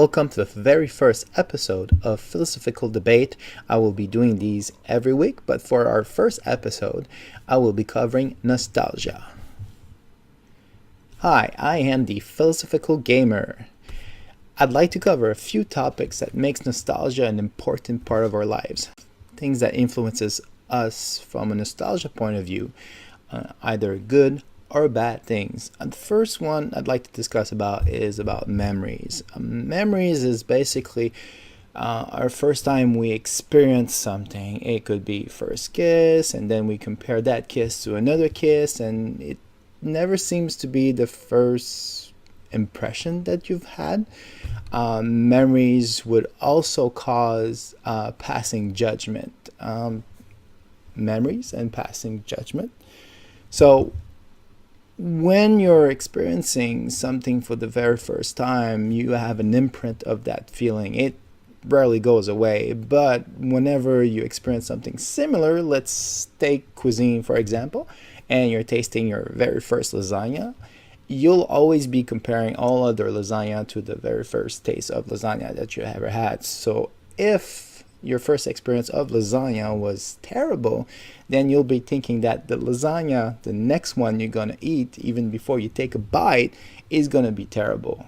Welcome to the very first episode of Philosophical Debate. I will be doing these every week, but for our first episode, I will be covering nostalgia. Hi, I am the Philosophical Gamer. I'd like to cover a few topics that makes nostalgia an important part of our lives. Things that influences us from a nostalgia point of view, either good or bad things. And the first one I'd like to discuss is about memories. Memories is basically our first time we experience something. It could be first kiss, and then we compare that kiss to another kiss, and it never seems to be the first impression that you've had. Memories would also cause passing judgment. Memories and passing judgment. So when you're experiencing something for the very first time, you have an imprint of that feeling. It rarely goes away, but whenever you experience something similar, let's take cuisine for example, and you're tasting your very first lasagna, you'll always be comparing all other lasagna to the very first taste of lasagna that you ever had. So if your first experience of lasagna was terrible, then you'll be thinking that the lasagna, the next one you're going to eat, even before you take a bite, is going to be terrible.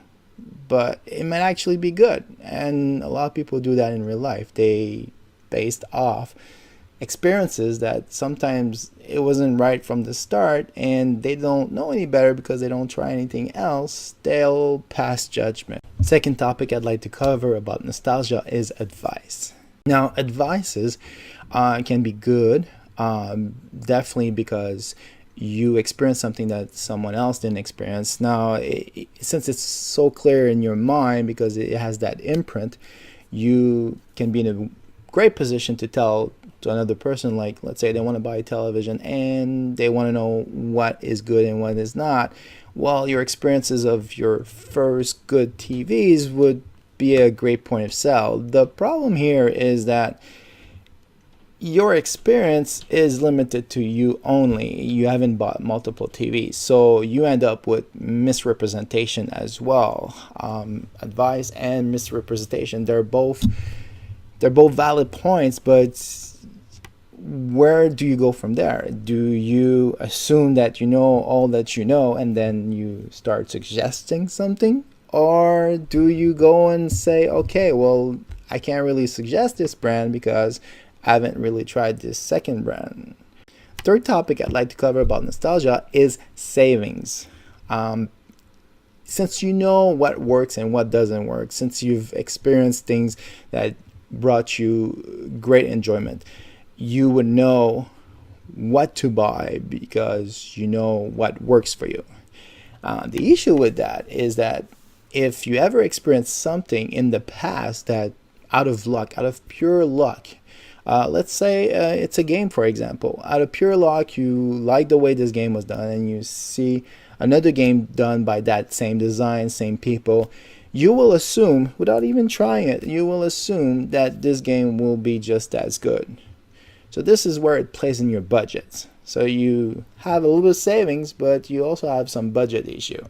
But it might actually be good. And a lot of people do that in real life. They based off experiences that sometimes it wasn't right from the start, and they don't know any better because they don't try anything else. They'll pass judgment. Second topic I'd like to cover about nostalgia is advice. Now, advices can be good, definitely because you experience something that someone else didn't experience. Now, since it's so clear in your mind because it has that imprint, you can be in a great position to tell to another person, like let's say they want to buy a television and they want to know what is good and what is not. Well, your experiences of your first good TVs would be a great point of sale. The problem here is that your experience is limited to you only. You haven't bought multiple TVs, so you end up with misrepresentation as well. Advice and misrepresentation, they're both valid points, but where do you go from there? Do you assume that you know all that you know and then you start suggesting something? Or do you go and say, okay, well, I can't really suggest this brand because I haven't really tried this second brand. Third topic I'd like to cover about nostalgia is savings. Since you know what works and what doesn't work, since you've experienced things that brought you great enjoyment, you would know what to buy because you know what works for you. The issue with that is that if you ever experienced something in the past that out of pure luck, let's say it's a game, for example, out of pure luck, you like the way this game was done and you see another game done by that same design, same people, you will assume, without even trying it, you will assume that this game will be just as good. So this is where it plays in your budgets. So you have a little bit of savings, but you also have some budget issue.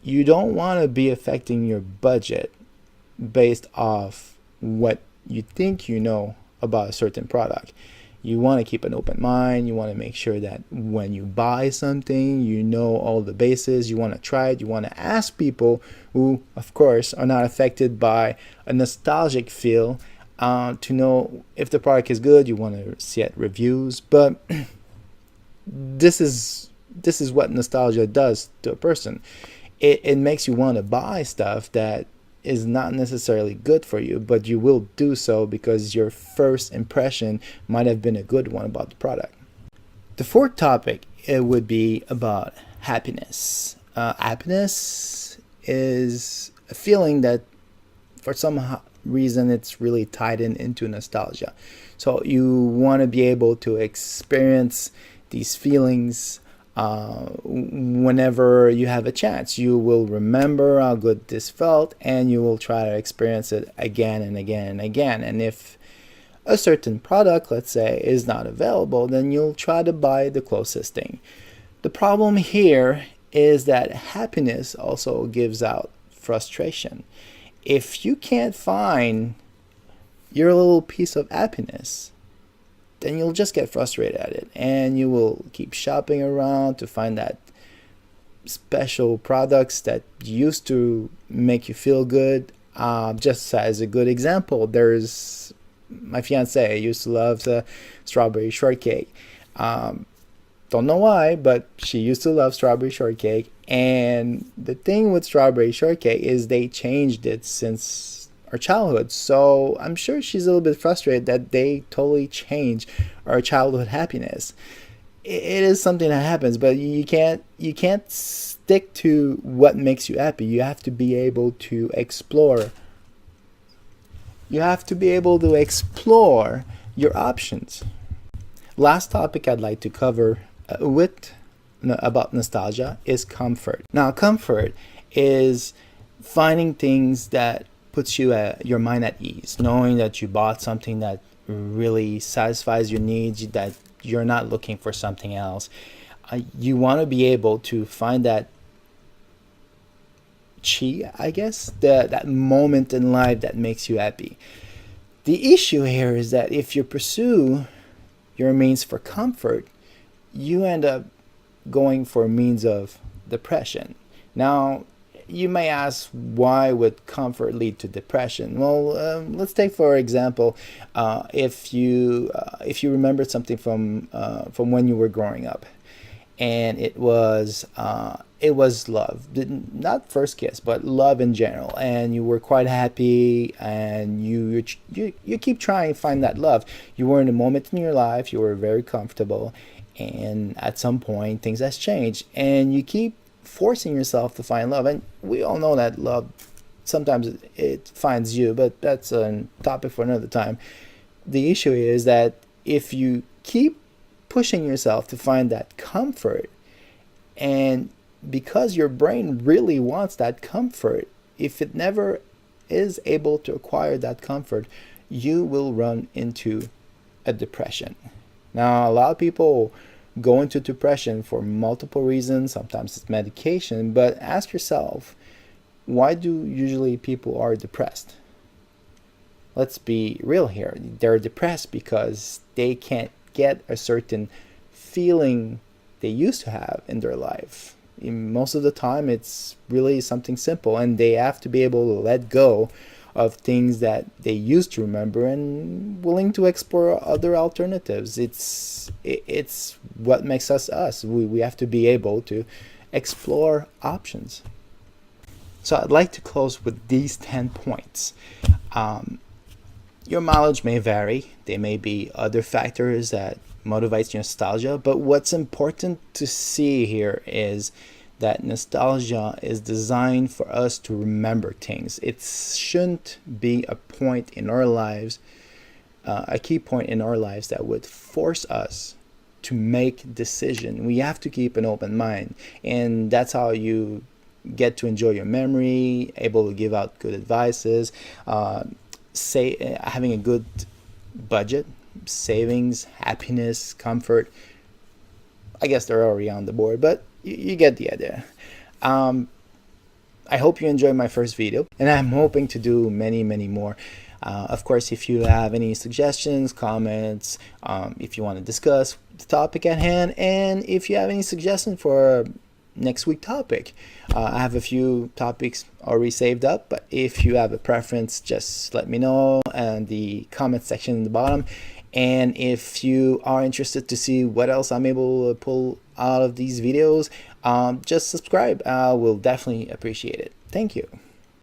You don't want to be affecting your budget based off what you think you know about a certain product. You want to keep an open mind. You want to make sure that when you buy something, you know all the bases. You want to try it. You want to ask people who, of course, are not affected by a nostalgic feel to know if the product is good. You want to see reviews. But this is what nostalgia does to a person. It makes you want to buy stuff that is not necessarily good for you, but you will do so because your first impression might have been a good one about the product. The fourth topic, it would be about happiness. Happiness is a feeling that for some reason it's really tied into nostalgia. So you want to be able to experience these feelings whenever you have a chance. You will remember how good this felt and you will try to experience it again and again and again. And if a certain product, let's say, is not available, then you'll try to buy the closest thing. The problem here is that happiness also gives out frustration. If you can't find your little piece of happiness, then you'll just get frustrated at it, and you will keep shopping around to find that special products that used to make you feel good. Just as a good example, there's my fiance used to love the strawberry shortcake. Don't know why, but she used to love strawberry shortcake. And the thing with strawberry shortcake is they changed it since our childhood. So I'm sure she's a little bit frustrated that they totally changed our childhood happiness. It is something that happens, but you can't stick to what makes you happy. You have to be able to explore. You have to be able to explore your options. Last topic I'd like to cover about nostalgia is comfort. Now, comfort is finding things that puts your mind at ease, knowing that you bought something that really satisfies your needs, that you're not looking for something else. You want to be able to find that I guess, that moment in life that makes you happy. The issue here is that if you pursue your means for comfort, you end up going for a means of depression. Now, you may ask, why would comfort lead to depression? Well, let's take for example, if you remember something from when you were growing up, and it was love, not first kiss, but love in general, and you were quite happy, and you keep trying to find that love. You were in a moment in your life, you were very comfortable, and at some point things has changed, and you keep forcing yourself to find love. And we all know that love sometimes it finds you, but that's a topic for another time. The issue is that if you keep pushing yourself to find that comfort, and because your brain really wants that comfort, if it never is able to acquire that comfort, you will run into a depression. Now, a lot of people go into depression for multiple reasons. Sometimes it's medication, but ask yourself, why do usually people are depressed? Let's be real here. They're depressed because they can't get a certain feeling they used to have in their life. Most of the time, it's really something simple, and they have to be able to let go of things that they used to remember and willing to explore other alternatives. It's what makes us us. We have to be able to explore options. So I'd like to close with these 10 points. Your mileage may vary. There may be other factors that motivates nostalgia, but what's important to see here is that nostalgia is designed for us to remember things. It shouldn't be a point in our lives, a key point in our lives that would force us to make decision. We have to keep an open mind, and that's how you get to enjoy your memory, able to give out good advices, having a good budget, savings, happiness, comfort. I guess they're already on the board, but you get the idea. I hope you enjoyed my first video, and I'm hoping to do many more. Of course, if you have any suggestions, comments, if you want to discuss the topic at hand, and if you have any suggestions for next week topic, I have a few topics already saved up, but if you have a preference, just let me know in the comment section in the bottom. And if you are interested to see what else I'm able to pull out of these videos, just subscribe. I will definitely appreciate it. Thank you.